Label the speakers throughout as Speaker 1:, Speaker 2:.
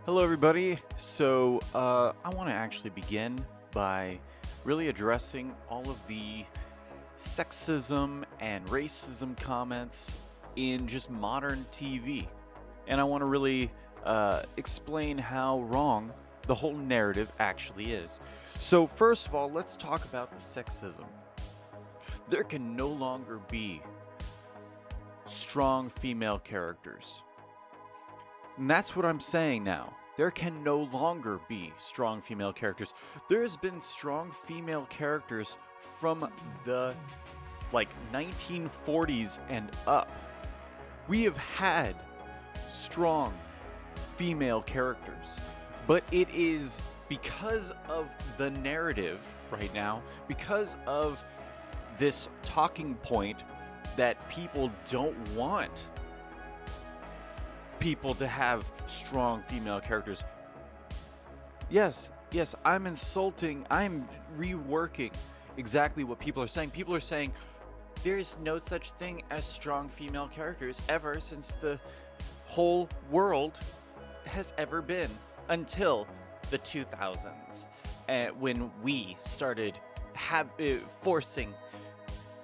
Speaker 1: Hello, everybody. I want to actually begin by really addressing all of the sexism and racism comments in just modern TV. And I want to really explain how wrong the whole narrative actually is. So, first of all, let's talk about the sexism. There can no longer be strong female characters. And that's what I'm saying now. There can no longer be strong female characters. There has been strong female characters from the 1940s and up. We have had strong female characters, but it is because of the narrative right now, because of this talking point that people don't want people to have strong female characters. Yes, I'm insulting, I'm reworking exactly what people are saying. People are saying there's no such thing as strong female characters ever since the whole world has ever been until the 2000s, when we started forcing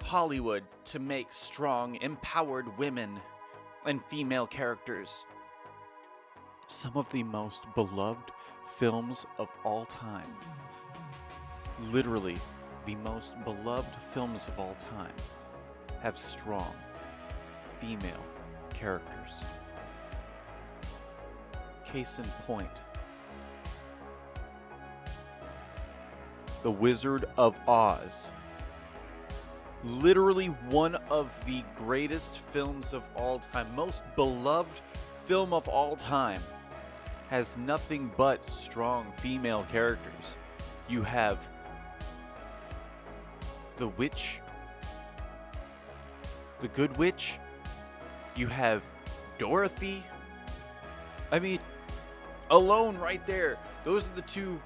Speaker 1: Hollywood to make strong, empowered women and female characters. Some of the most beloved films of all time, literally the most beloved films of all time, have strong female characters. Case in point, The Wizard of Oz. Literally one of the greatest films of all time, most beloved film of all time, has nothing but strong female characters. You have the witch, the good witch, you have Dorothy. I mean, alone right there, those are the two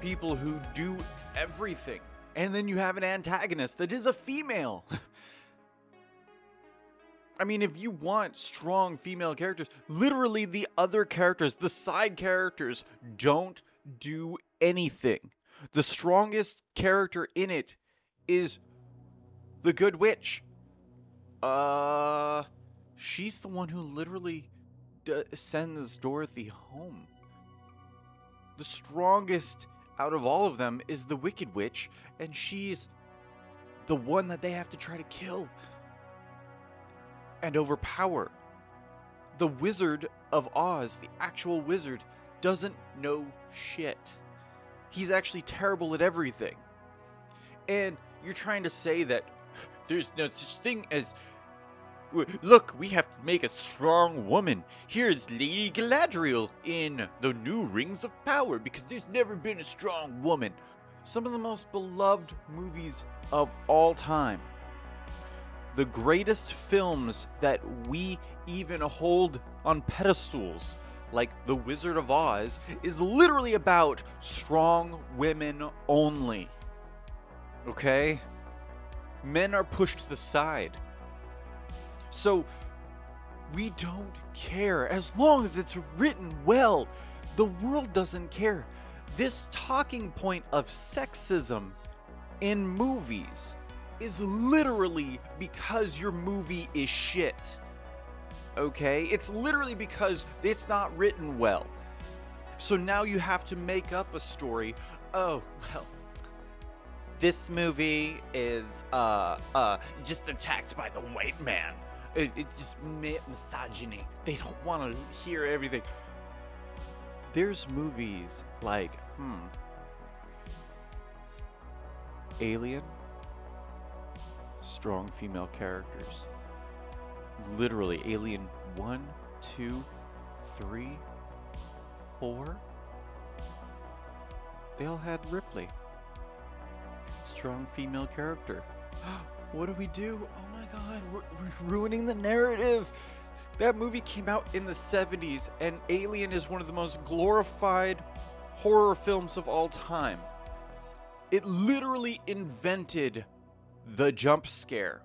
Speaker 1: people who do everything. And then you have an antagonist that is a female. I mean, if you want strong female characters, literally the other characters, the side characters, don't do anything. The strongest character in it is the Good Witch. She's the one who literally sends Dorothy home. The strongest out of all of them is the Wicked Witch, and she's the one that they have to try to kill and overpower. The Wizard of Oz, the actual wizard, doesn't know shit. He's actually terrible at everything. And you're trying to say that there's no such thing as, look, we have to make a strong woman. Here's Lady Galadriel in the new Rings of Power because there's never been a strong woman. Some of the most beloved movies of all time. The greatest films that we even hold on pedestals, like The Wizard of Oz, is literally about strong women only. Okay? Men are pushed to the side. So, we don't care. As long as it's written well, the world doesn't care. This talking point of sexism in movies is literally because your movie is shit. Okay? It's literally because it's not written well. So now you have to make up a story. Oh, well, this movie is just attacked by the white man. It's just misogyny. They don't want to hear everything. There's movies like, Alien, strong female characters. Literally, Alien 1, 2, 3, 4. They all had Ripley. Strong female character. What do we do? Oh my god, we're ruining the narrative. That movie came out in the 70s, and Alien is one of the most glorified horror films of all time. It literally invented the jump scare.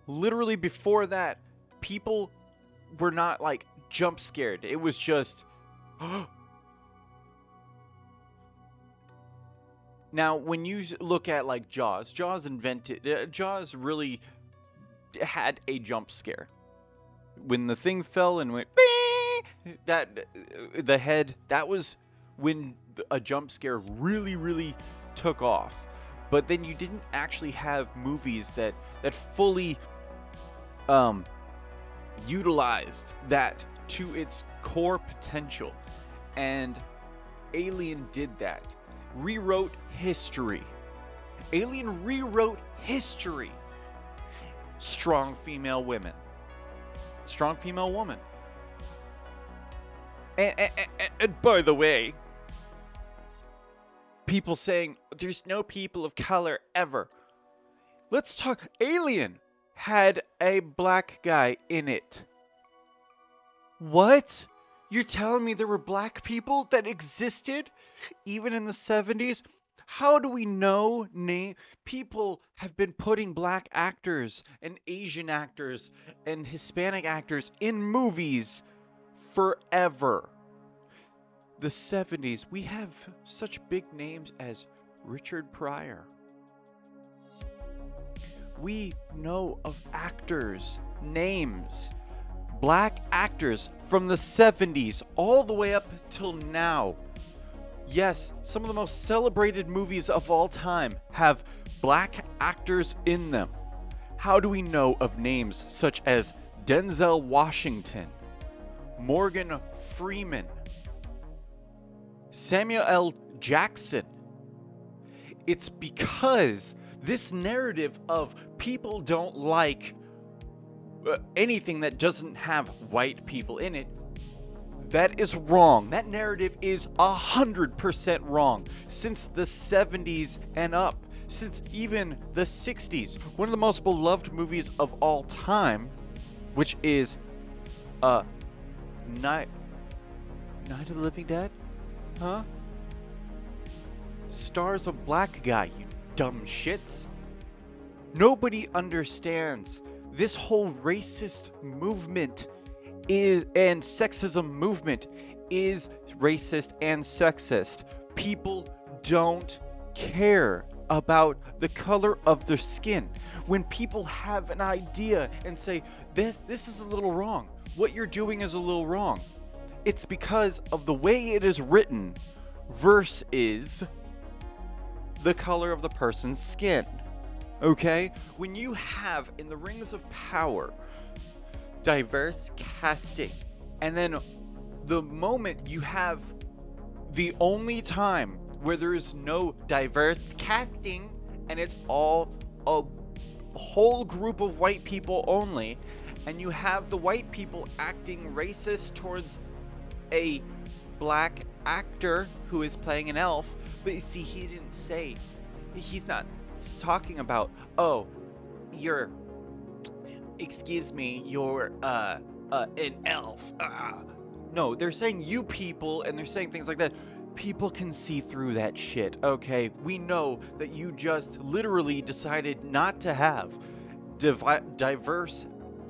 Speaker 1: Literally before that, people were not like jump scared. It was just Now, when you look at like Jaws, Jaws really had a jump scare. When the thing fell and went, "Beep," the head, that was when a jump scare really, really took off. But then you didn't actually have movies that fully utilized that to its core potential. And Alien did that. Rewrote history. Alien rewrote history. Strong female women. Strong female woman. And by the way, people saying there's no people of color ever. Let's talk. Alien had a black guy in it. What? You're telling me there were black people that existed even in the 70s? How do we know people have been putting black actors and Asian actors and Hispanic actors in movies forever? The 70s, we have such big names as Richard Pryor. We know of actors, names, black actors from the 70s all the way up till now. Yes, some of the most celebrated movies of all time have black actors in them. How do we know of names such as Denzel Washington, Morgan Freeman, Samuel L. Jackson? It's because this narrative of people don't like anything that doesn't have white people in it, that is wrong. That narrative is 100% wrong. Since the 70s and up, since even the 60s, one of the most beloved movies of all time, which is Night of the Living Dead? Huh? Stars a black guy, you dumb shits. Nobody understands this whole racist movement and sexism movement is racist and sexist. People don't care about the color of their skin. When people have an idea and say, this is a little wrong, what you're doing is a little wrong, it's because of the way it is written versus the color of the person's skin. Okay? When you have in the Rings of Power diverse casting, and then the moment you have the only time where there is no diverse casting and it's all a whole group of white people only, and you have the white people acting racist towards a black actor who is playing an elf, but you see, he didn't say, he's not talking about, oh, you're, excuse me, you're an elf. No, they're saying you people, and they're saying things like that. People can see through that shit, okay? We know that you just literally decided not to have diverse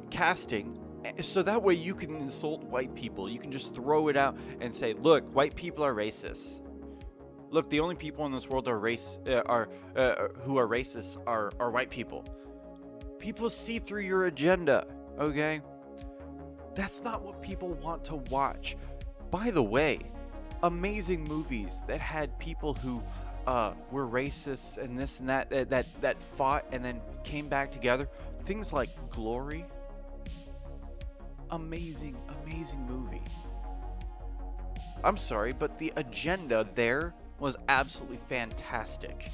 Speaker 1: casting, so that way you can insult white people. You can just throw it out and say, look, white people are racist. Look, the only people in this world who are racist are white people. People see through your agenda, okay? That's not what people want to watch. By the way, amazing movies that had people who were racists and this and that fought and then came back together. Things like Glory. Amazing movie. I'm sorry, but the agenda there was absolutely fantastic.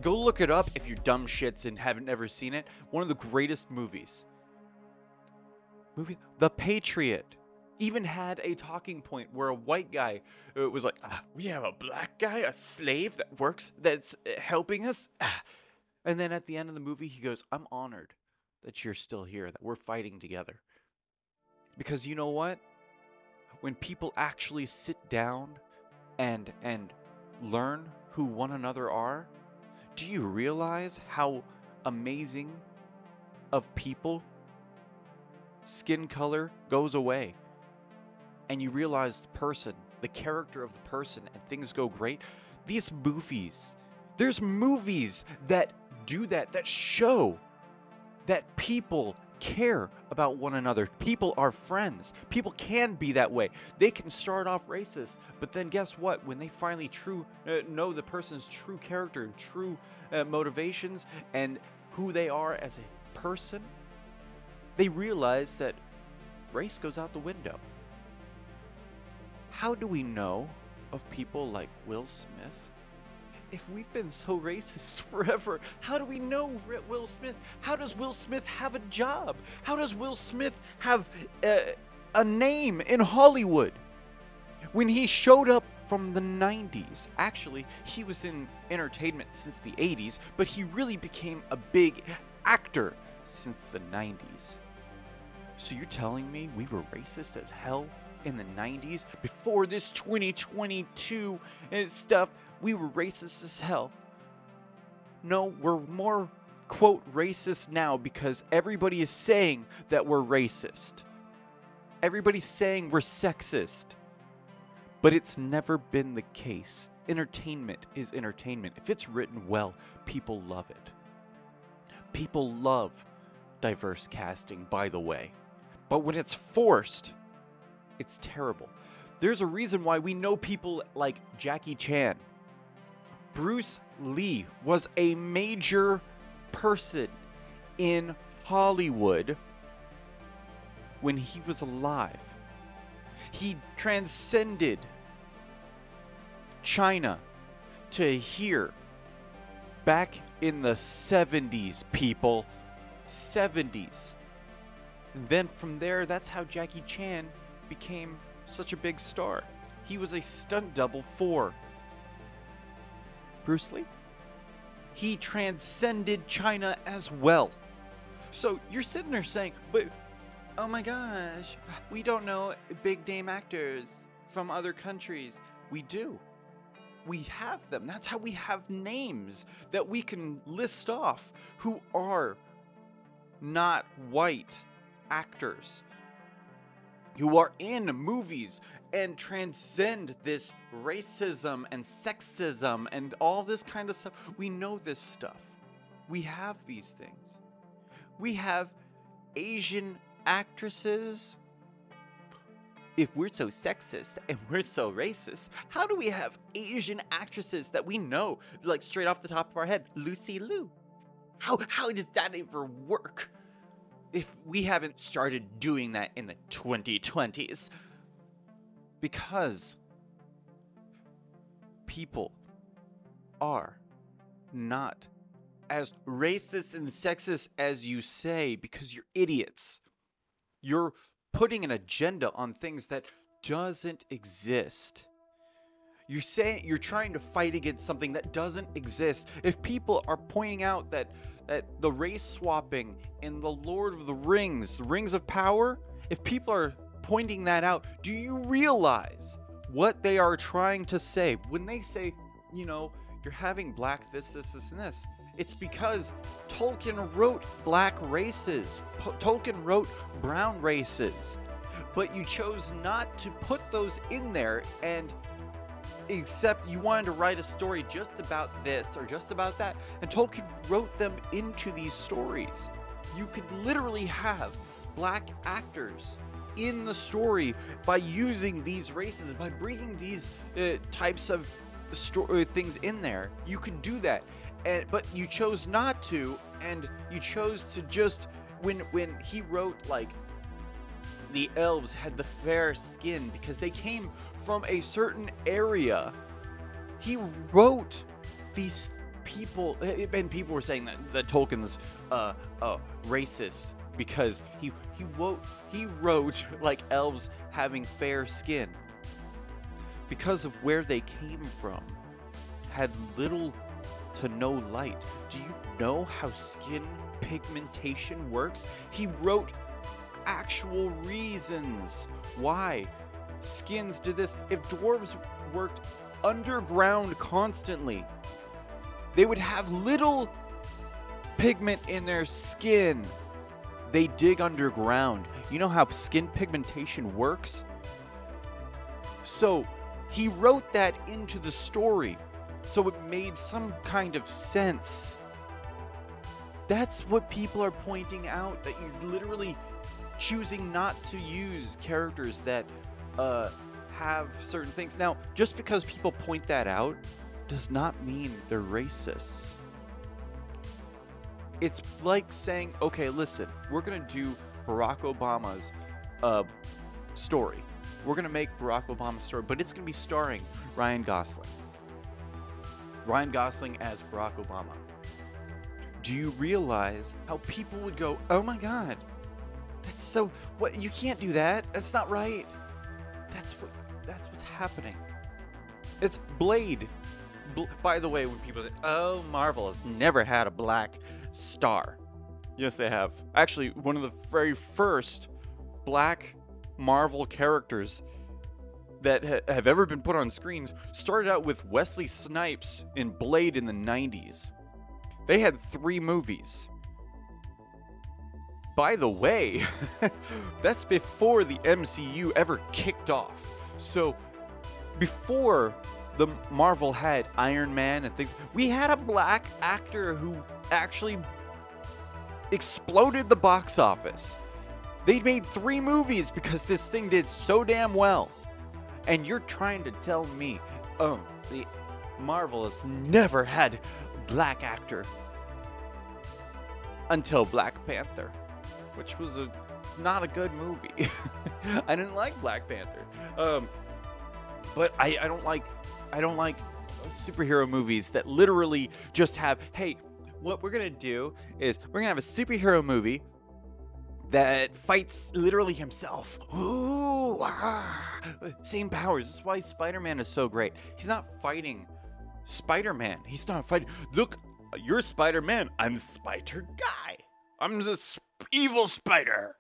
Speaker 1: Go look it up if you're dumb shits and haven't ever seen it. One of the greatest movies. The Patriot even had a talking point where a white guy was like, we have a black guy, a slave that works, that's helping us. And then at the end of the movie, he goes, I'm honored that you're still here, that we're fighting together. Because you know what? When people actually sit down and learn who one another are, do you realize how amazing of people skin color goes away? And you realize the person the character of the person and things go great, there's movies that do that, that show that people care about one another. People are friends. People can be that way. They can start off racist, but then guess what? When they finally know the person's true character and true motivations and who they are as a person, they realize that race goes out the window. How do we know of people like Will Smith? If we've been so racist forever, how do we know Will Smith? How does Will Smith have a job? How does Will Smith have a name in Hollywood? When he showed up from the 90s, actually, he was in entertainment since the 80s, but he really became a big actor since the 90s. So you're telling me we were racist as hell in the 90s? Before this 2022 and stuff, we were racist as hell. No, we're more, quote, racist now because everybody is saying that we're racist. Everybody's saying we're sexist. But it's never been the case. Entertainment is entertainment. If it's written well, people love it. People love diverse casting, by the way. But when it's forced, it's terrible. There's a reason why we know people like Jackie Chan. Bruce Lee was a major person in Hollywood when he was alive. He transcended China to here back in the 70s, people. 70s. And then from there, that's how Jackie Chan became such a big star. He was a stunt double for Bruce Lee. He transcended China as well. So you're sitting there saying, but oh my gosh, we don't know big name actors from other countries. We do. We have them. That's how we have names that we can list off who are not white actors, who are in movies and transcend this racism and sexism and all this kind of stuff. We know this stuff. We have these things. We have Asian actresses. If we're so sexist and we're so racist, how do we have Asian actresses that we know, like straight off the top of our head? Lucy Liu. How does that ever work if we haven't started doing that in the 2020s? Because people are not as racist and sexist as you say because you're idiots. You're putting an agenda on things that doesn't exist. You're trying to fight against something that doesn't exist. If people are pointing out that the race swapping in the Lord of the Rings, the Rings of Power, if people are pointing that out, do you realize what they are trying to say? When they say, you're having black this, and this, it's because Tolkien wrote black races. Tolkien wrote brown races. But you chose not to put those in there, and except you wanted to write a story just about this or just about that, and Tolkien wrote them into these stories. You could literally have black actors in the story by using these races, by bringing these types of things in there. You could do that, but you chose not to, and you chose to just when he wrote like the elves had the fair skin because they came from a certain area. He wrote these people, and people were saying that Tolkien's racist because he wrote like elves having fair skin because of where they came from, had little to no light. Do you know how skin pigmentation works? He wrote actual reasons why skins did this. If dwarves worked underground constantly, they would have little pigment in their skin. They dig underground. You know how skin pigmentation works? So He wrote that into the story, so it made some kind of sense. That's what people are pointing out, that you're literally choosing not to use characters that have certain things. Now, just because people point that out does not mean they're racist. It's like saying, okay, listen, we're going to do Barack Obama's story. We're going to make Barack Obama's story, but it's going to be starring Ryan Gosling. Ryan Gosling as Barack Obama. Do you realize how people would go, oh my God, that's so, what, you can't do that. That's not right. That's what's happening. It's Blade. By the way, when people say, oh, Marvel has never had a black star. Yes, they have. Actually, one of the very first black Marvel characters that have ever been put on screens started out with Wesley Snipes in Blade in the 90s. They had 3 movies. By the way, that's before the MCU ever kicked off. So, before the Marvel had Iron Man and things, we had a black actor who actually exploded the box office. They made 3 movies because this thing did so damn well. And you're trying to tell me, oh, the Marvel has never had a black actor until Black Panther, which was not a good movie. I didn't like Black Panther. But I don't like superhero movies that literally just have, hey, what we're gonna do is we're gonna have a superhero movie that fights literally himself. Ooh, same powers. That's why Spider-Man is so great. He's not fighting Spider-Man. He's not fighting. Look, you're Spider-Man. I'm the Spider Guy. I'm the evil spider.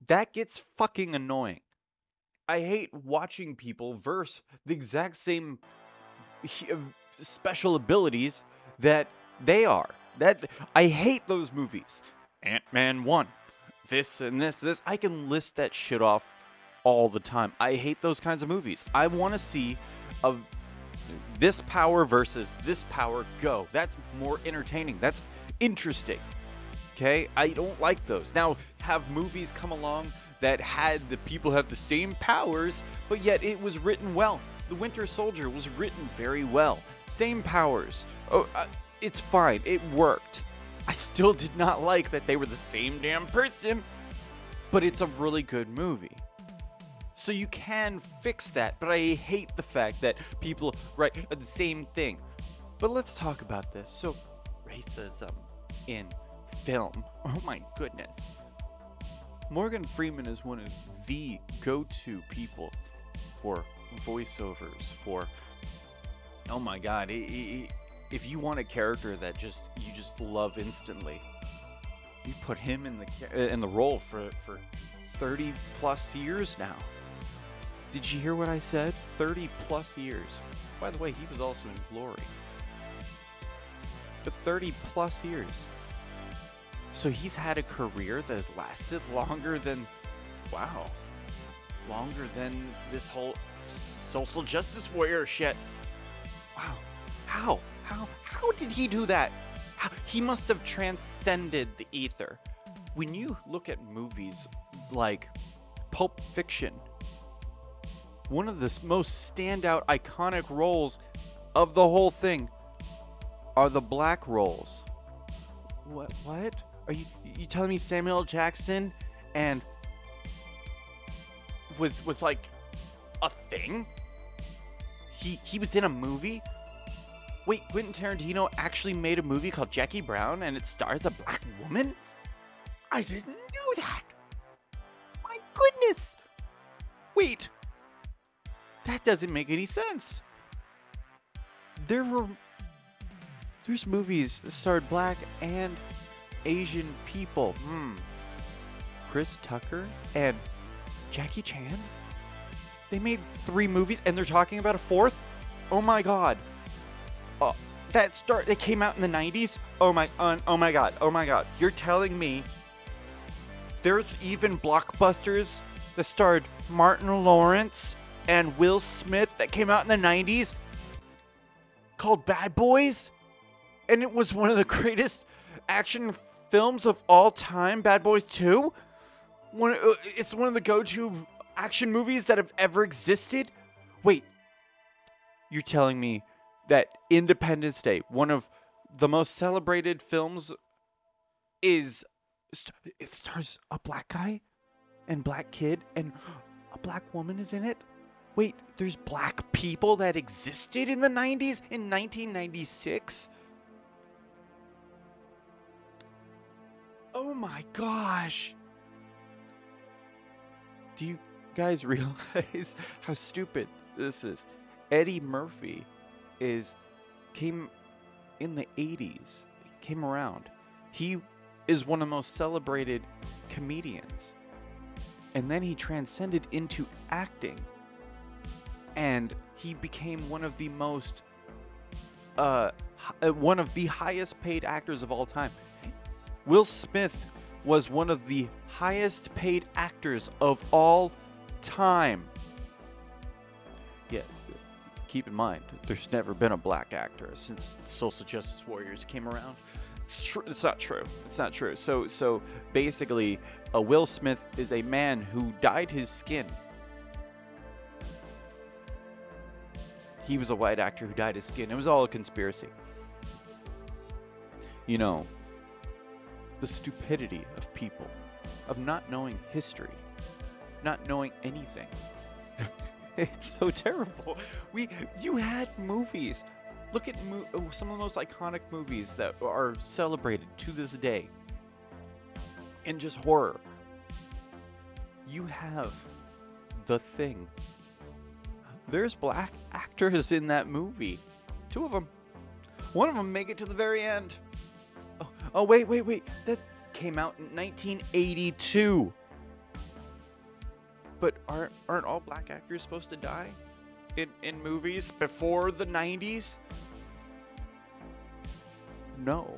Speaker 1: That gets fucking annoying. I hate watching people verse the exact same special abilities that they are. That I hate those movies. Ant-Man 1, this and this. I can list that shit off all the time. I hate those kinds of movies. I want to see this power versus this power go. That's more entertaining. That's interesting. Okay? I don't like those. Now, have movies come along that had the people have the same powers, but yet it was written well. The Winter Soldier was written very well. Same powers. Oh, it's fine. It worked. I still did not like that they were the same damn person, but it's a really good movie. So you can fix that, but I hate the fact that people write the same thing. But let's talk about this. So, racism in film. Oh my goodness. Morgan Freeman is one of the go-to people for voiceovers, for, oh my God, if you want a character that you just love instantly, you put him in the role for 30 plus years now. Did you hear what I said? 30 plus years. By the way, he was also in Glory. But 30 plus years. So he's had a career that has lasted longer than, wow, longer than this whole social justice warrior shit. Wow. How did he do that? He must have transcended the ether. When you look at movies like Pulp Fiction, one of the most standout iconic roles of the whole thing are the black roles. What? Are you telling me Samuel L. Jackson and was like a thing? He was in a movie? Wait, Quentin Tarantino actually made a movie called Jackie Brown and it stars a black woman? I didn't know that. My goodness. Wait. That doesn't make any sense. There's movies that starred black and Asian people. Chris Tucker and Jackie Chan? They made 3 movies and they're talking about a 4th? Oh my God. They came out in the 90s? Oh my God. You're telling me there's even blockbusters that starred Martin Lawrence and Will Smith that came out in the 90s called Bad Boys. And it was one of the greatest action films of all time, Bad Boys 2. It's one of the go-to action movies that have ever existed. Wait, you're telling me that Independence Day, one of the most celebrated films, it stars a black guy and black kid and a black woman is in it? Wait, there's black people that existed in the 90s in 1996? Oh my gosh. Do you guys realize how stupid this is? Eddie Murphy came in the 80s. He came around. He is one of the most celebrated comedians. And then he transcended into acting. And he became one of the most one of the highest paid actors of all time. Will Smith was one of the highest paid actors of all time. Yeah, keep in mind, there's never been a black actor since Social Justice Warriors came around. It's true. It's not true. It's not true. So basically, Will Smith is a man who dyed his skin. He was a white actor who dyed his skin. It was all a conspiracy. You know, the stupidity of people, of not knowing history, not knowing anything. It's so terrible. You had movies. Look at some of the most iconic movies that are celebrated to this day. And just horror. You have The Thing. There's black actors in that movie. 2 of them. One of them make it to the very end. Oh, wait. That came out in 1982. But aren't all black actors supposed to die in movies before the 90s? No.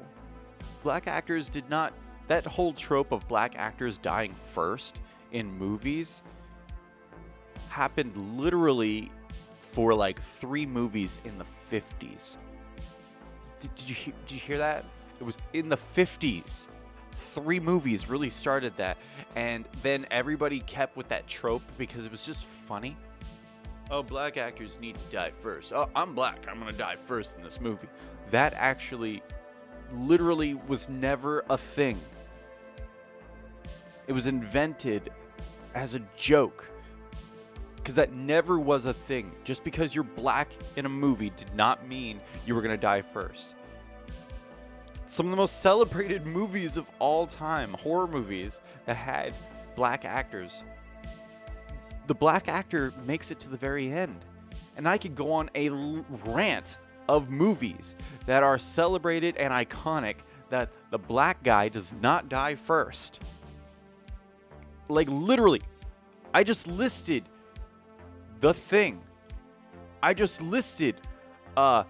Speaker 1: Black actors did not. That whole trope of black actors dying first in movies happened literally for like 3 movies in the 50s. Did you hear that? It was in the 50s. 3 movies really started that. And then everybody kept with that trope because it was just funny. Oh, black actors need to die first. Oh, I'm black. I'm going to die first in this movie. That actually literally was never a thing. It was invented as a joke. Because that never was a thing. Just because you're black in a movie did not mean you were going to die first. Some of the most celebrated movies of all time, horror movies that had black actors. The black actor makes it to the very end. And I could go on a rant of movies that are celebrated and iconic that the black guy does not die first. Like literally, I just listed The Thing. I just listed, I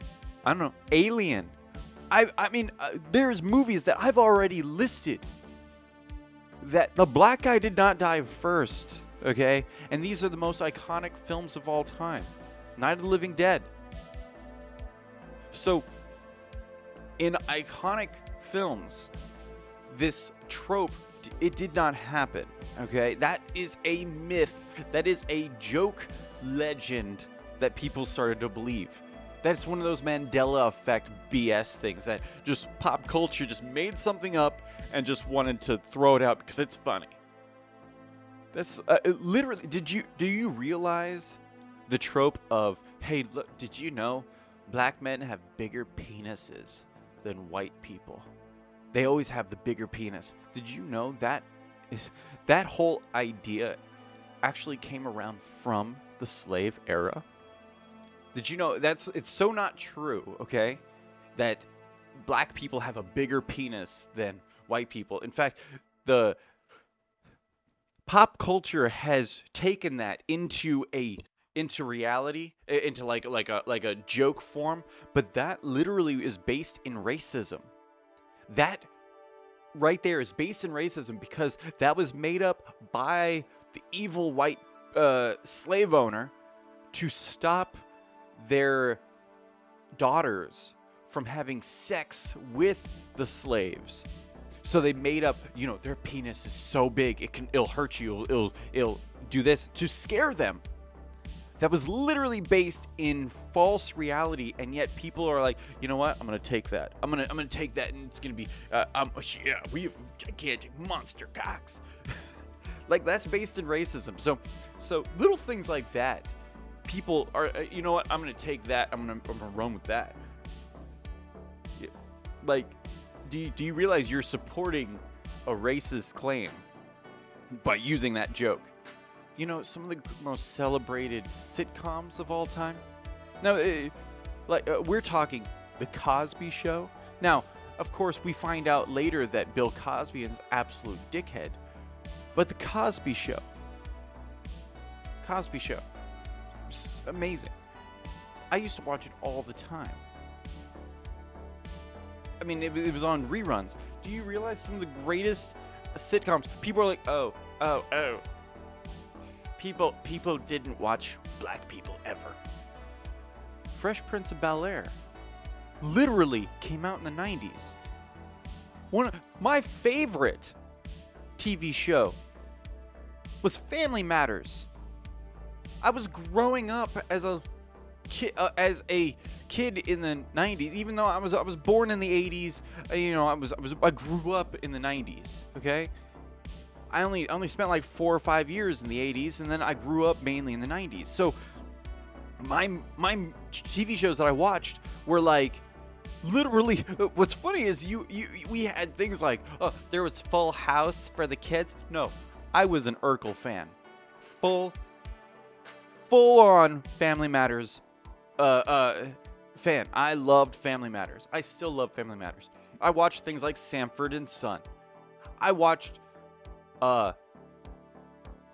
Speaker 1: don't know, Alien. I mean, there's movies that I've already listed that the black guy did not die first, okay? And these are the most iconic films of all time. Night of the Living Dead. So, in iconic films, this trope, it did not happen, okay? That is a myth. That is a joke legend that people started to believe. That's one of those Mandela effect BS things that just pop culture just made something up and just wanted to throw it out because it's funny. That's literally. Do you realize the trope of, hey, look, did you know black men have bigger penises than white people? They always have the bigger penis. Did you know that whole idea actually came around from the slave era? Did you know it's so not true, okay? That black people have a bigger penis than white people. In fact, the pop culture has taken that into reality, into like a joke form, but that literally is based in racism. That right there is based in racism because that was made up by the evil white slave owner to stop their daughters from having sex with the slaves. So they made up, their penis is so big it'll hurt you, it'll do this to scare them. That was literally based in false reality, and yet people are like, you know what? I'm gonna take that. I'm gonna take that, and it's gonna be, we have gigantic monster cocks. Like, that's based in racism. So little things like that, people are, you know what? I'm gonna take that. I'm gonna run with that. Like, do you realize you're supporting a racist claim by using that joke? Some of the most celebrated sitcoms of all time. Now, we're talking The Cosby Show. Now, of course, we find out later that Bill Cosby is an absolute dickhead. But The Cosby Show. It's amazing. I used to watch it all the time. I mean, it was on reruns. Do you realize some of the greatest sitcoms? People are like, oh. People didn't watch black people ever. Fresh Prince of Bel-Air literally came out in the 90s. One of my favorite TV show was Family Matters. I was growing up as a kid in the 90s, even though I was born in the 80s. I grew up in the 90s. Okay, I only spent like 4 or 5 years in the 80s, and then I grew up mainly in the 90s. So my TV shows that I watched were like literally. What's funny is we had things like, there was Full House for the kids. No, I was an Urkel fan, full on Family Matters fan. I loved Family Matters. I still love Family Matters. I watched things like Sanford and Son. I watched all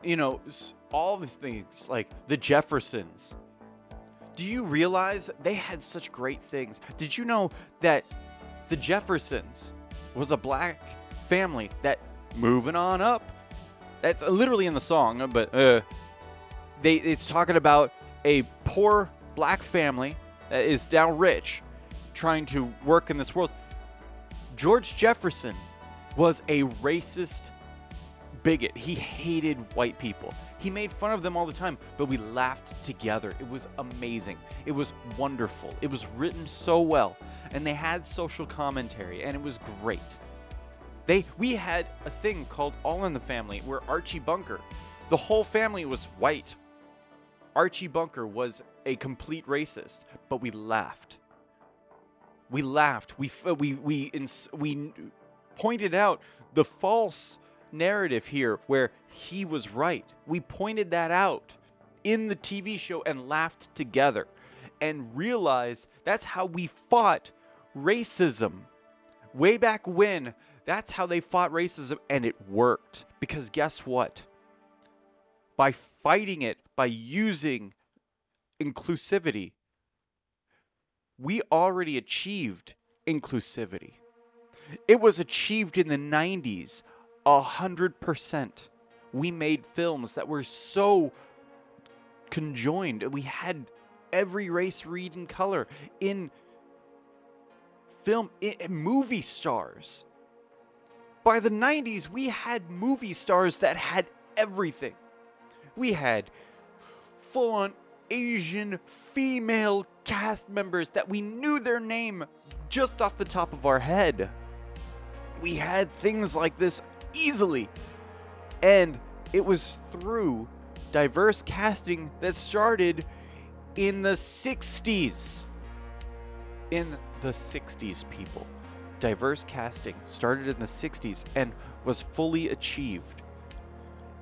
Speaker 1: the things like The Jeffersons. Do you realize they had such great things? Did you know that The Jeffersons was a black family that, moving on up, that's literally in the song, but it's talking about a poor black family that is now rich, trying to work in this world. George Jefferson was a racist bigot. He hated white people. He made fun of them all the time, but we laughed together. It was amazing. It was wonderful. It was written so well, and they had social commentary, and it was great. We had a thing called All in the Family, where Archie Bunker, the whole family was white. Archie Bunker was a complete racist, but we laughed. We laughed. We pointed out the false narrative here where he was right. We pointed that out in the TV show and laughed together and realized that's how we fought racism. Way back when, that's how they fought racism, and it worked. Because guess what? By fighting it, by using inclusivity, we already achieved inclusivity. It was achieved in the 90s, 100%. We made films that were so conjoined. We had every race read in color in film, in movie stars. By the 90s, we had movie stars that had everything. We had full-on Asian female cast members that we knew their name just off the top of our head. We had things like this easily. And it was through diverse casting that started in the 60s. In the 60s, people. Diverse casting started in the 60s and was fully achieved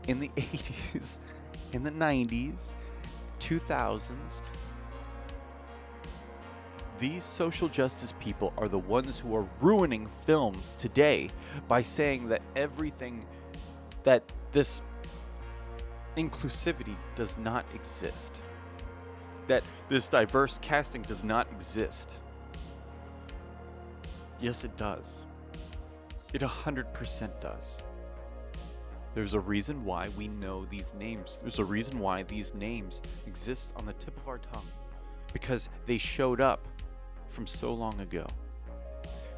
Speaker 1: in the 80s, in the 90s, 2000s. These social justice people are the ones who are ruining films today by saying that everything, that this inclusivity does not exist. That this diverse casting does not exist. Yes, it does. It 100% does. There's a reason why we know these names. There's a reason why these names exist on the tip of our tongue. Because they showed up from so long ago.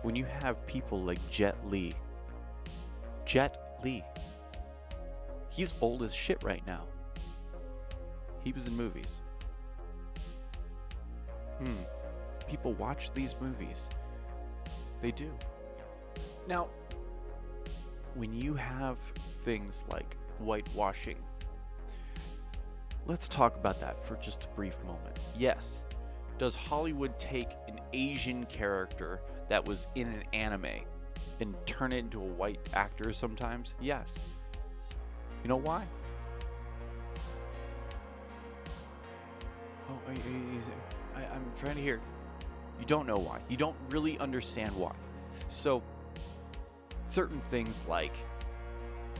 Speaker 1: When you have people like Jet Li. Jet Li. He's old as shit right now. He was in movies. People watch these movies. They do. Now, when you have things like whitewashing, let's talk about that for just a brief moment. Yes, does Hollywood take an Asian character that was in an anime and turn it into a white actor sometimes? Yes. You know why? Oh, I'm trying to hear. You don't know why. You don't really understand why. So, certain things like,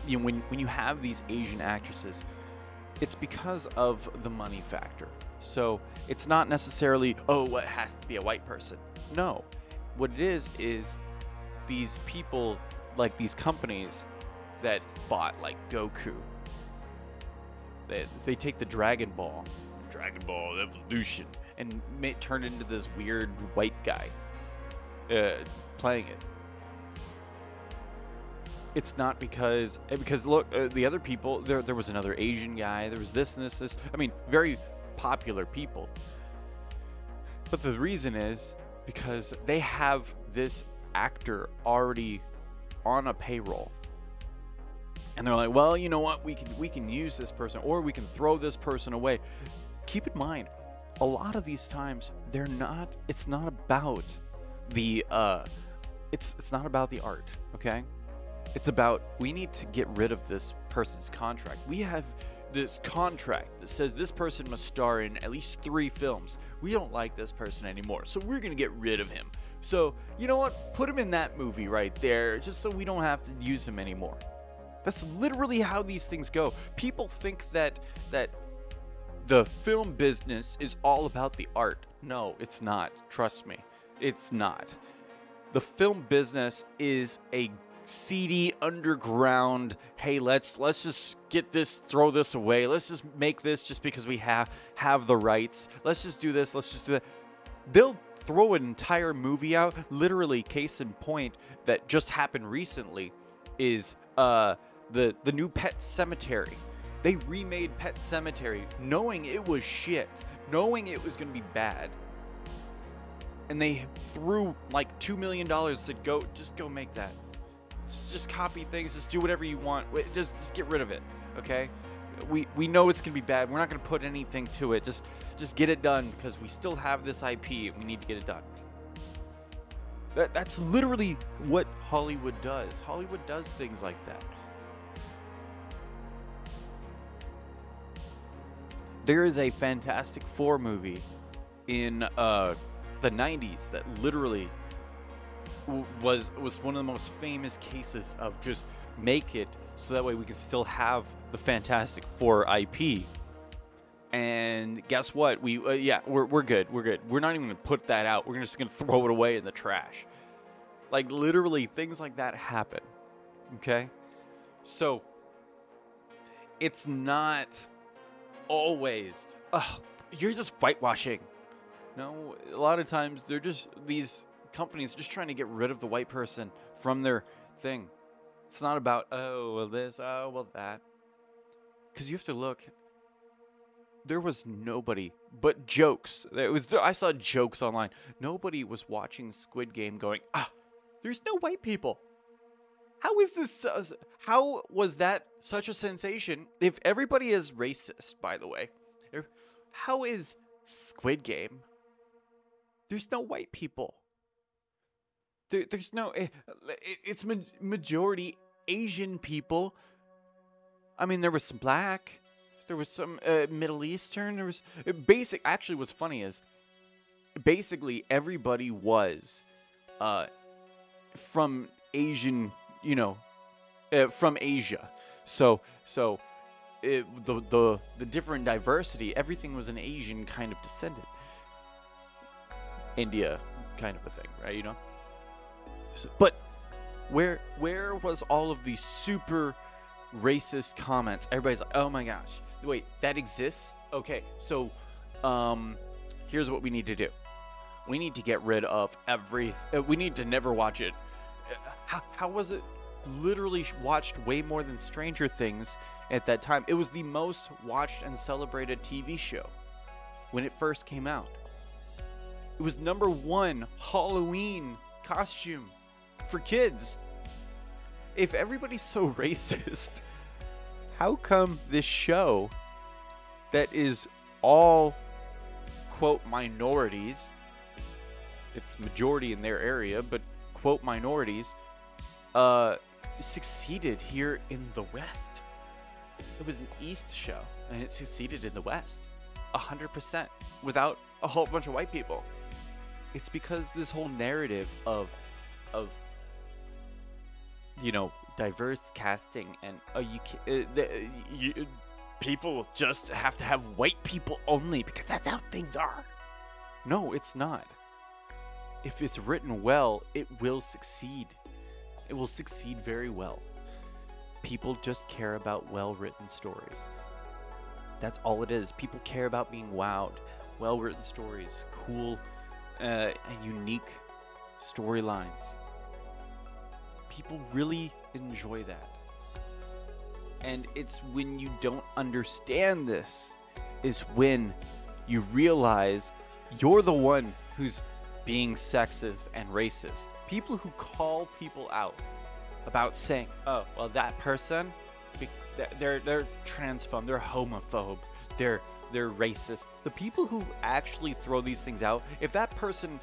Speaker 1: you know, when you have these Asian actresses, it's because of the money factor. So, it's not necessarily, oh, it has to be a white person. No. What it is these people, like these companies that bought, like, Goku. They take the Dragon Ball Evolution, and turn into this weird white guy playing it. It's not because look, the other people, there was another Asian guy, there was this and this. I mean, very popular people. But the reason is because they have this actor already on a payroll. And they're like, well, you know what? We can use this person, or we can throw this person away. Keep in mind, a lot of these times it's not about the it's not about the art, okay? It's about, we need to get rid of this person's contract. We have this contract that says this person must star in at least 3 films. We don't like this person anymore, so we're gonna get rid of him. So, you know what? Put him in that movie right there, just so we don't have to use him anymore. That's literally how these things go. People think that the film business is all about the art. No, it's not. Trust me. It's not. The film business is a seedy underground, hey, let's just get this, throw this away. Let's just make this just because we have the rights. Let's just do this. Let's just do that. They'll throw an entire movie out. Literally, case in point that just happened recently is the new Pet Sematary. They remade Pet Sematary knowing it was shit, knowing it was going to be bad. And they threw like $2 million, said, just go make that. Just copy things, just do whatever you want. Just get rid of it, okay? We know it's going to be bad. We're not going to put anything to it. Just get it done because we still have this IP and we need to get it done. That's literally what Hollywood does. Hollywood does things like that. There is a Fantastic Four movie in the 90s that literally was one of the most famous cases of just make it so that way we can still have the Fantastic Four IP. And guess what? We're good. We're good. We're not even going to put that out. We're just going to throw it away in the trash. Like, literally, things like that happen. Okay? So, it's not always, oh, you're just whitewashing. No, a lot of times they're just, these companies just trying to get rid of the white person from their thing. It's not about, oh, well this, oh, well that. Because you have to look, there was nobody but jokes. I saw jokes online. Nobody was watching Squid Game going, there's no white people. How is this? How was that such a sensation? If everybody is racist, by the way, how is Squid Game? There's no white people. There's no. It's majority Asian people. I mean, there was some black. There was some Middle Eastern. There was basic. Actually, what's funny is basically everybody was from Asian. You know, from Asia. So the different diversity, everything was an Asian kind of descendant. India kind of a thing, right? You know. So, but where was all of the super racist comments. Everybody's like, oh my gosh, wait, that exists? Okay, so here's what we need to do. We need to get rid of we need to never watch it. How was it? Literally watched way more than Stranger Things at that time. It was the most watched and celebrated TV show when it first came out. It was #1 Halloween costume for kids. If everybody's so racist, how come this show that is all, quote, minorities, it's majority in their area, but quote minorities, succeeded here in the West? It was an East show, and it succeeded in the West 100% without a whole bunch of white people. It's because this whole narrative of diverse casting and people just have to have white people only because that's how things are. No, it's not. If it's written well, it will succeed. It will succeed very well. People just care about well-written stories. That's all it is. People care about being wowed. Well-written stories, cool and unique storylines. People really enjoy that. And it's when you don't understand this is when you realize you're the one who's being sexist and racist. People who call people out about saying, oh, well, that person, they're transphobe, they're homophobe, they're racist. The people who actually throw these things out, if that person,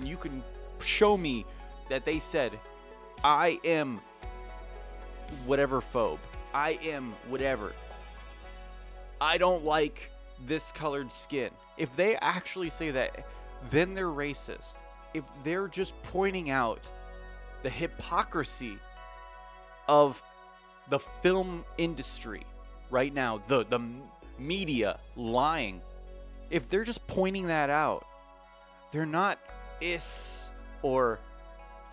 Speaker 1: you can show me that they said, I am whatever phobe, I am whatever, I don't like this colored skin. If they actually say that, then they're racist. If they're just pointing out the hypocrisy of the film industry right now, the media lying, if they're just pointing that out, they're not is or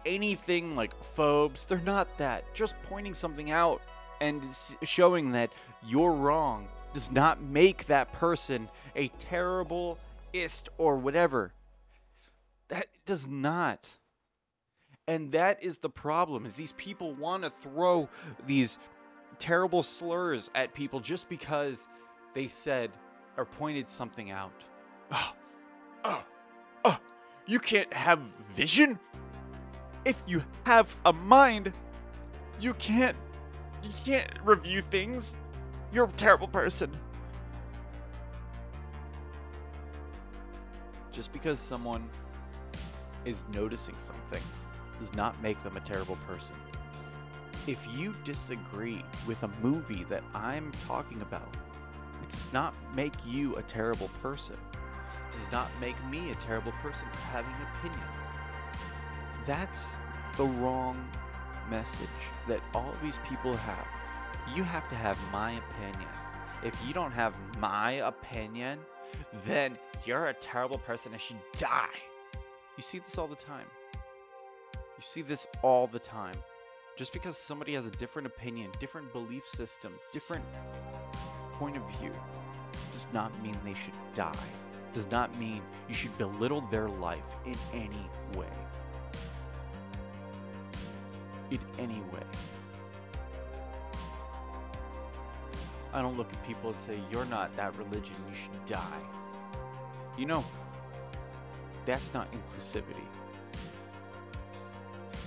Speaker 1: anything like phobes. They're not that. Just pointing something out and showing that you're wrong does not make that person a terrible ist or whatever. That does not. And that is the problem, is these people want to throw these terrible slurs at people just because they said or pointed something out. You can't have vision? If you have a mind, you can't review things. You're a terrible person. Just because someone is noticing something does not make them a terrible person. If you disagree with a movie that I'm talking about, it does not make you a terrible person. It does not make me a terrible person for having an opinion. That's the wrong message that all these people have. You have to have my opinion. If you don't have my opinion, then you're a terrible person and should die. You see this all the time. You see this all the time. Just because somebody has a different opinion, different belief system, different point of view, does not mean they should die. Does not mean you should belittle their life in any way. In any way. I don't look at people and say, you're not that religion, you should die. You know, that's not inclusivity.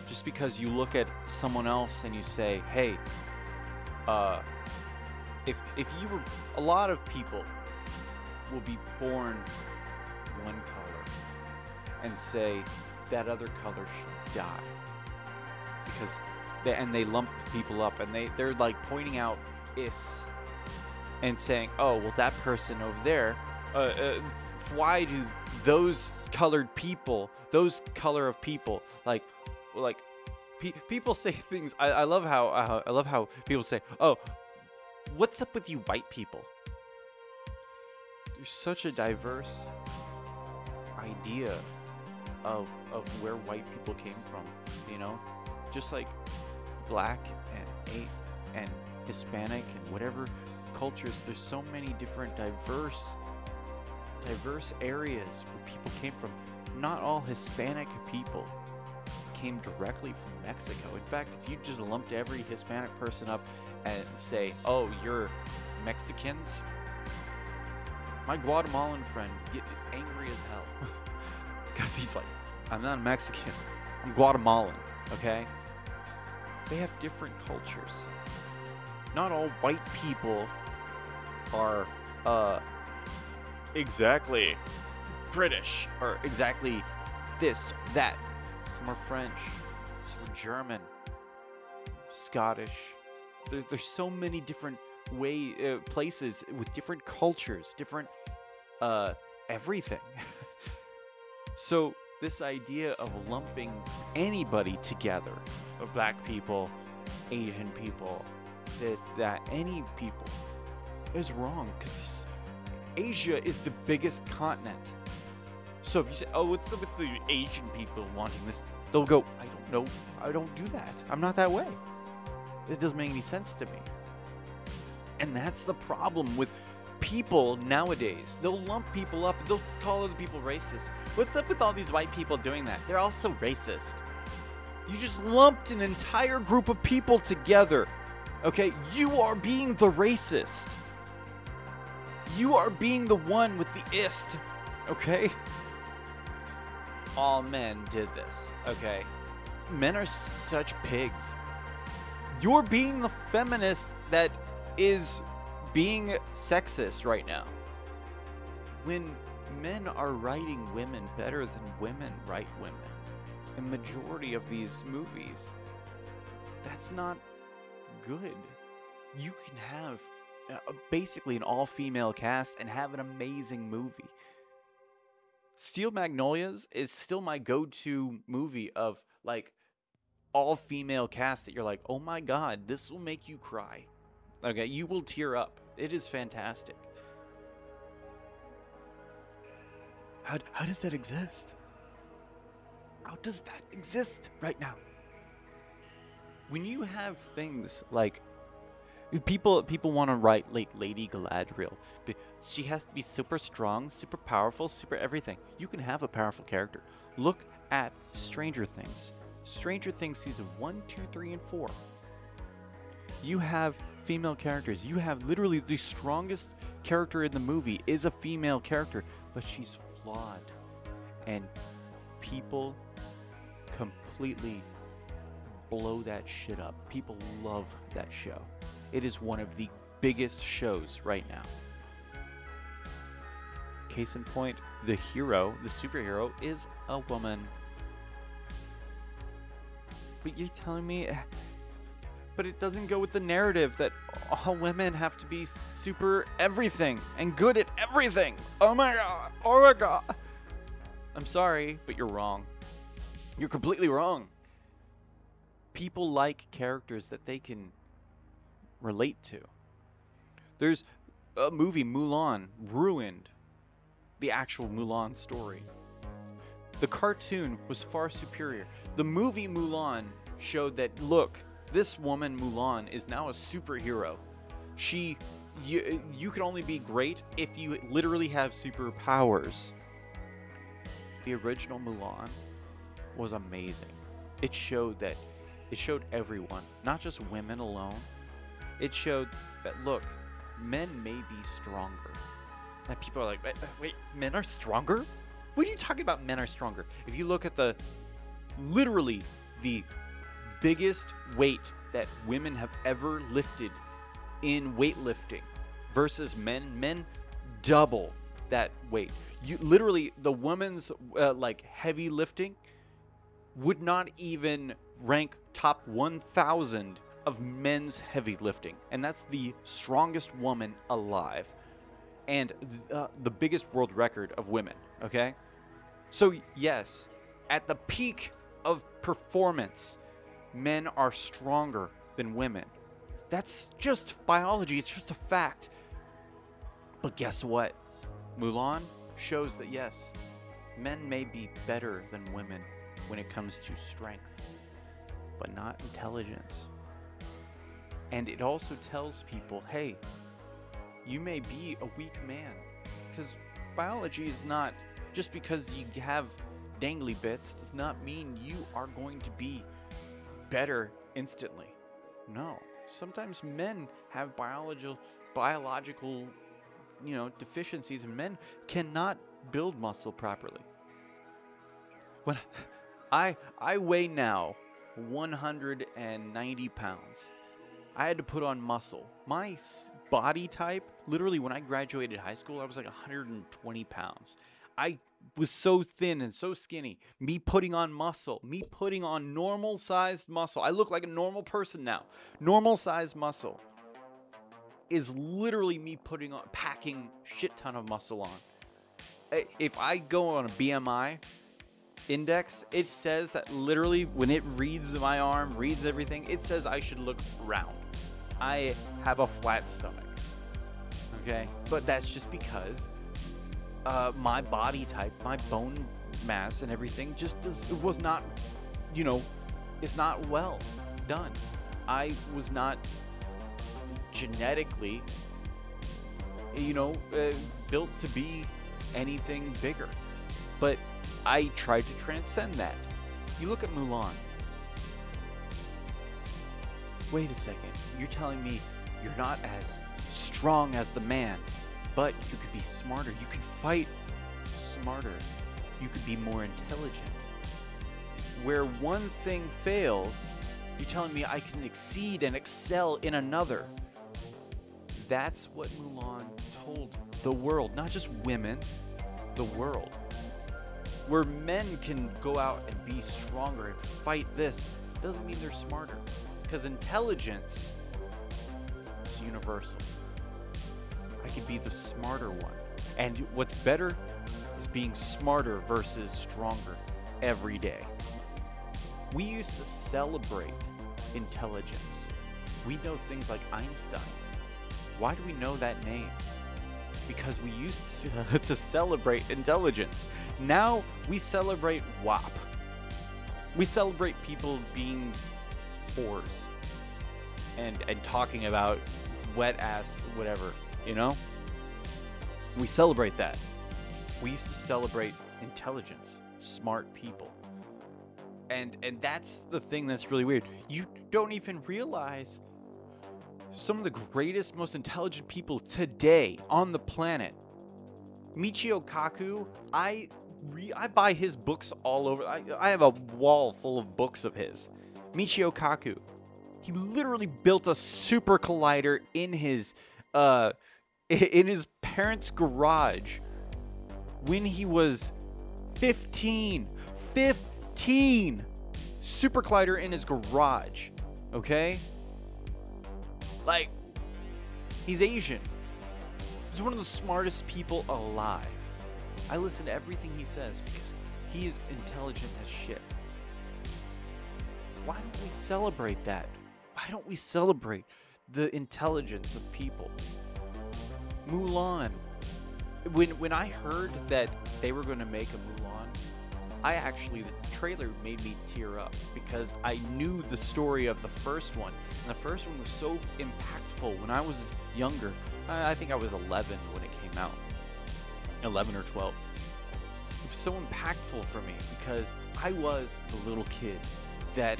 Speaker 1: Just because you look at someone else and you say, hey, if you were, a lot of people will be born one color and say that other color should die. Because they lump people up and they're like pointing out is and saying, oh, well, that person over there, why do those colored people, those color of people, like people say things. I love how people say, oh, what's up with you white people? There's such a diverse idea of where white people came from, you know, just like black and and Hispanic and whatever cultures, there's so many different diverse areas where people came from. Not all Hispanic people came directly from Mexico. In fact, if you just lumped every Hispanic person up and say, oh, you're Mexicans, my Guatemalan friend would get angry as hell. Because he's like, I'm not Mexican, I'm Guatemalan, okay? They have different cultures. Not all white people are exactly British or exactly this, that. Some are French, some are German, Scottish. There's so many different places with different cultures, different everything. So this idea of lumping anybody together, of black people, Asian people, this, that, any people, is wrong, because Asia is the biggest continent. So if you say, oh, what's up with the Asian people wanting this? They'll go, I don't know. I don't do that. I'm not that way. It doesn't make any sense to me. And that's the problem with people nowadays. They'll lump people up. They'll call other people racist. What's up with all these white people doing that? They're all so racist. You just lumped an entire group of people together. Okay? You are being the racist. You are being the one with the ist. Okay? All men did this, okay? Men are such pigs. You're being the feminist that is being sexist right now. When men are writing women better than women write women, in majority of these movies, that's not good. You can have basically an all-female cast and have an amazing movie. Steel Magnolias is still my go-to movie of, like, all-female cast that you're like, oh my god, this will make you cry. Okay, you will tear up. It is fantastic. How does that exist? How does that exist right now? When you have things like people want to write like Lady Galadriel. She has to be super strong, super powerful, super everything. You can have a powerful character. Look at Stranger Things. Stranger Things season 1, 2, 3, and 4. You have female characters. You have literally the strongest character in the movie is a female character, but she's flawed. And people completely blow that shit up. People love that show. It is one of the biggest shows right now. Case in point, the hero, the superhero, is a woman. But you're telling me... But it doesn't go with the narrative that all women have to be super everything and good at everything. Oh my god. Oh my god. I'm sorry, but you're wrong. You're completely wrong. People like characters that they can relate to. There's a movie, Mulan, ruined the actual Mulan story. The cartoon was far superior. The movie Mulan showed that, look, this woman, Mulan, is now a superhero. You can only be great if you literally have superpowers. The original Mulan was amazing. It showed everyone, not just women alone. It showed that, look, men may be stronger. And people are like, wait, men are stronger? What are you talking about, men are stronger? If you look at literally the biggest weight that women have ever lifted in weightlifting versus men double that weight. Literally, the women's heavy lifting would not even rank top 1,000 of men's heavy lifting, and that's the strongest woman alive, and the biggest world record of women. Okay, so yes, at the peak of performance, men are stronger than women. That's just biology. It's just a fact. But guess what? Mulan shows that yes, men may be better than women when it comes to strength, but not intelligence. And it also tells people, hey, you may be a weak man. Because biology is not, just because you have dangly bits, does not mean you are going to be better instantly. No. Sometimes men have biological, deficiencies, and men cannot build muscle properly. When I weigh now 190 pounds. I had to put on muscle. My body type, literally when I graduated high school, I was like 120 pounds. I was so thin and so skinny. Me putting on muscle, me putting on normal sized muscle. I look like a normal person now. Normal sized muscle is literally me packing shit ton of muscle on. If I go on a BMI index, it says that literally when it reads my arm, reads everything, it says I should look round. I have a flat stomach. Okay? But that's just because my body type, my bone mass and everything it was not, it's not well done. I was not genetically, built to be anything bigger. But I tried to transcend that. You look at Mulan. Wait a second. You're telling me you're not as strong as the man, but you could be smarter. You could fight smarter. You could be more intelligent. Where one thing fails, you're telling me I can exceed and excel in another. That's what Mulan told the world, not just women, the world. Where men can go out and be stronger and fight this doesn't mean they're smarter. Because intelligence is universal. I could be the smarter one. And what's better is being smarter versus stronger every day. We used to celebrate intelligence. We know things like Einstein. Why do we know that name? Because we used to celebrate intelligence. Now we celebrate WAP. We celebrate people being whores and talking about wet ass whatever, We celebrate that. We used to celebrate intelligence, smart people. And that's the thing that's really weird. You don't even realize some of the greatest, most intelligent people today on the planet. Michio Kaku, I buy his books all over. I have a wall full of books of his. Michio Kaku. He literally built a super collider in his parents' garage when he was 15. 15! Super collider in his garage. Okay? Like, he's Asian. He's one of the smartest people alive. I listen to everything he says because he is intelligent as shit. Why don't we celebrate that? Why don't we celebrate the intelligence of people? Mulan. When I heard that they were going to make a Mulan, the trailer made me tear up because I knew the story of the first one. And the first one was so impactful when I was younger. I think I was 11 when it came out. 11 or 12. It was so impactful for me because I was the little kid that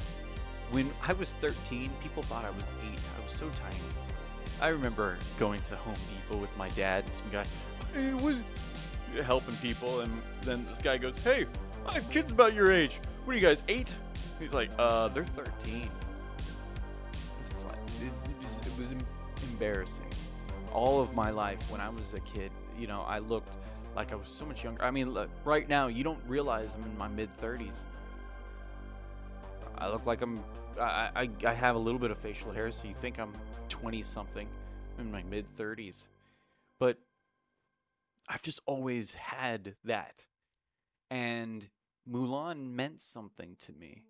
Speaker 1: when I was 13, people thought I was 8. I was so tiny. I remember going to Home Depot with my dad and some guy helping people, and then this guy goes, "Hey, I have kids about your age. What are you guys, 8?" He's like, they're 13. It's like, it was embarrassing. All of my life when I was a kid, I looked like I was so much younger. I mean, look, right now, you don't realize I'm in my mid-30s. I look like I have a little bit of facial hair, so you think I'm 20-something. I'm in my mid-30s. But I've just always had that. And Mulan meant something to me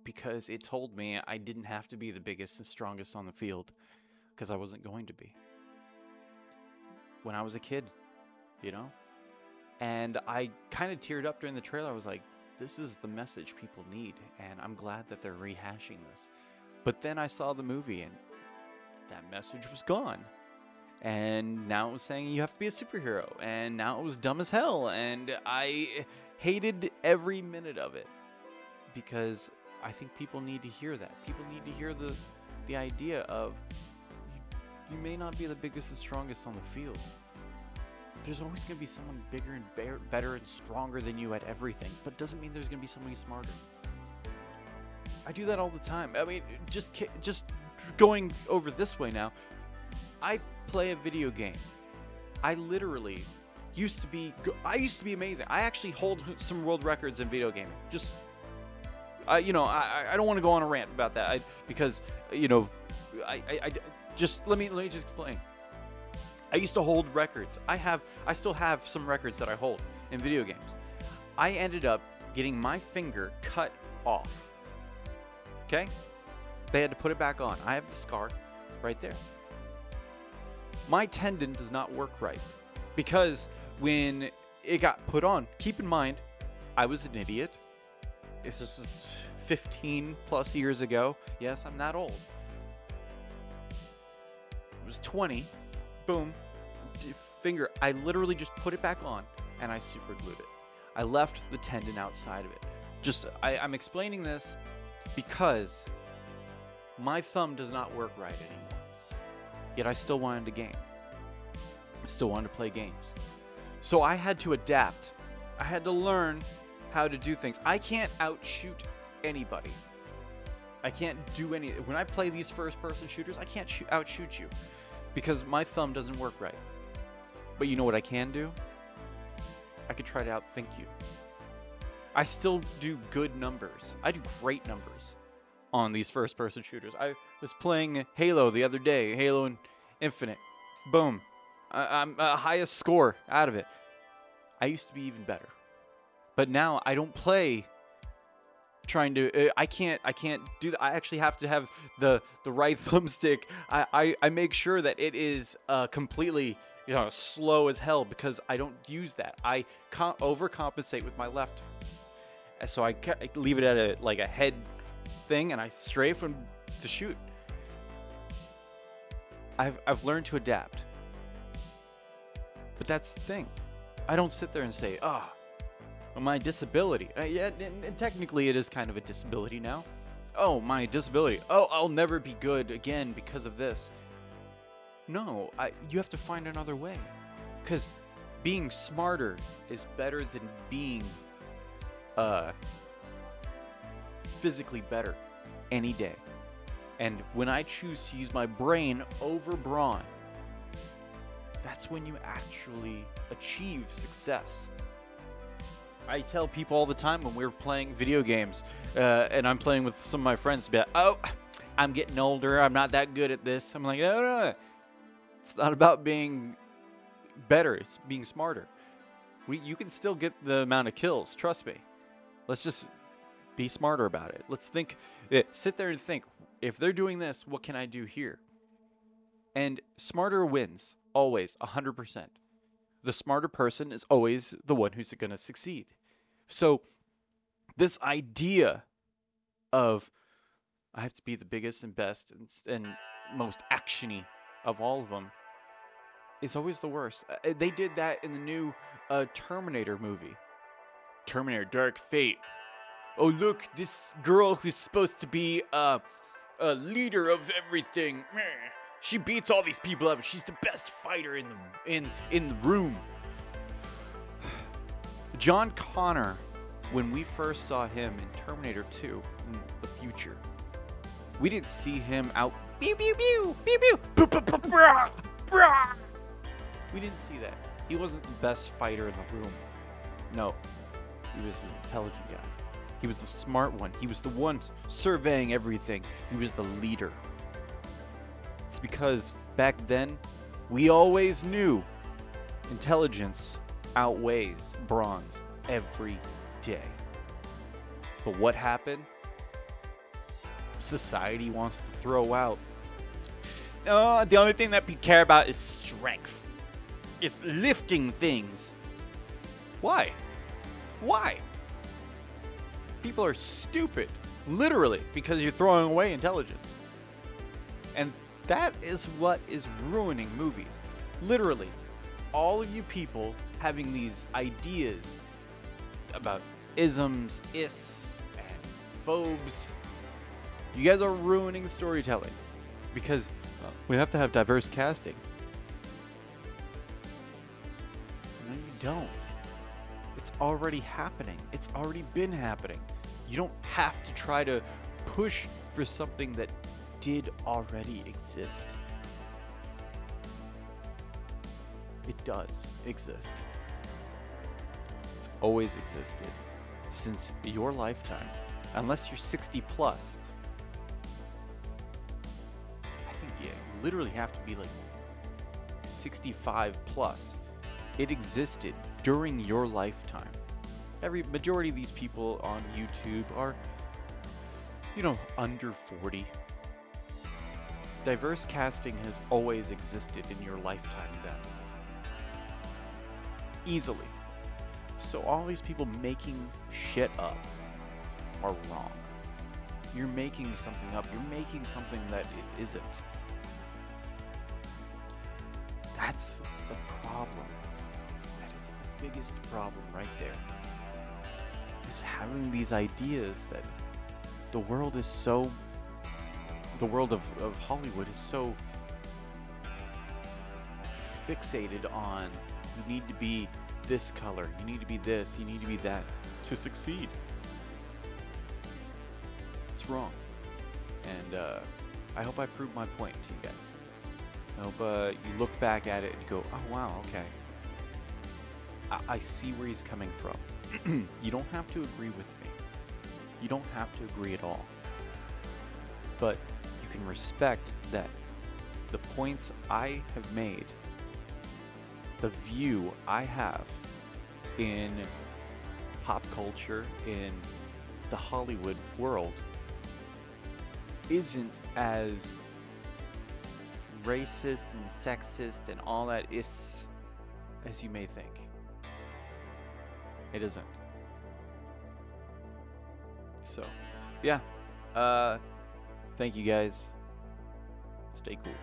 Speaker 1: because it told me I didn't have to be the biggest and strongest on the field because I wasn't going to be. When I was a kid, And I kind of teared up during the trailer. I was like, this is the message people need, and I'm glad that they're rehashing this. But then I saw the movie, and that message was gone. And now it was saying you have to be a superhero. And now it was dumb as hell. And I hated every minute of it. Because I think people need to hear that. People need to hear the idea of you may not be the biggest and strongest on the field. There's always going to be someone bigger and better and stronger than you at everything. But it doesn't mean there's going to be somebody smarter. I do that all the time. I mean, just going over this way now. I play a video game. I literally used to be amazing. I actually hold some world records in video gaming. Just, I don't want to go on a rant about that because let me just explain. I used to hold records. I still have some records that I hold in video games. I ended up getting my finger cut off. Okay? They had to put it back on. I have the scar right there. My tendon does not work right because when it got put on, keep in mind, I was an idiot. If this was 15 plus years ago, yes, I'm that old. It was 20. Boom, finger. I literally just put it back on and I super glued it. I left the tendon outside of it. I'm explaining this because my thumb does not work right anymore. Yet I still wanted to game. I still wanted to play games. So I had to adapt. I had to learn how to do things. I can't outshoot anybody. I can't do any. When I play these first-person shooters, I can't outshoot you because my thumb doesn't work right. But you know what I can do? I could try to outthink you. I still do good numbers. I do great numbers on these first-person shooters. I was playing Halo the other day, Halo Infinite. Boom. I'm highest score out of it. I used to be even better. But now I don't play trying to I can't do that. I actually have to have the right thumbstick. I make sure that it is completely slow as hell because I don't use that. I overcompensate with my left. So I leave it at a head thing and I strafe to shoot. I've learned to adapt. But that's the thing. I don't sit there and say, my disability. Yeah, and technically it is kind of a disability now. Oh, my disability. Oh, I'll never be good again because of this. No, you have to find another way. Because being smarter is better than being physically better any day. And when I choose to use my brain over brawn, that's when you actually achieve success. I tell people all the time when we're playing video games, and I'm playing with some of my friends, be like, oh, I'm getting older, I'm not that good at this. I'm like, no. It's not about being better, it's being smarter. You can still get the amount of kills, trust me. Let's just be smarter about it. Let's think, sit there and think, if they're doing this, what can I do here? And smarter wins, always, 100%. The smarter person is always the one who's going to succeed. So this idea of I have to be the biggest and best and most actiony of all of them is always the worst. They did that in the new Terminator movie. Terminator Dark Fate. Oh, look, this girl who's supposed to be a leader of everything. She beats all these people up. She's the best fighter in the room. John Connor, when we first saw him in Terminator 2 in the future, we didn't see him out pew pew pew pew pew brah, brah. We didn't see that. He wasn't the best fighter in the room. No, he was the intelligent guy. He was the smart one. He was the one surveying everything. He was the leader. It's because back then, we always knew intelligence outweighs bronze every day. But what happened? Society wants to throw out. No, the only thing that we care about is strength. It's lifting things. Why? Why? People are stupid, literally, because you're throwing away intelligence. And That is what is ruining movies. Literally, all of you people having these ideas about isms, and phobes, you guys are ruining storytelling because we have to have diverse casting. No, you don't. It's already happening. It's already been happening. You don't have to try to push for something that did already exist. It does exist. It's always existed since your lifetime. Unless you're 60 plus. I think you literally have to be like 65 plus. It existed during your lifetime. Majority of these people on YouTube are, under 40. Diverse casting has always existed in your lifetime then. Easily. So all these people making shit up are wrong. You're making something up. You're making something that it isn't. That's the problem. That is the biggest problem right there. Is having these ideas that the world is so... The world of Hollywood is so fixated on you need to be this color, you need to be this, you need to be that to succeed. It's wrong. And I hope I proved my point to you guys. I hope you look back at it and go, oh wow, okay. I see where he's coming from. You don't have to agree with me. You don't have to agree at all. But you can respect that the points I have made, the view I have in pop culture, in the Hollywood world, isn't as racist and sexist and all that is as you may think. It isn't. So, yeah. Thank you guys. Stay cool.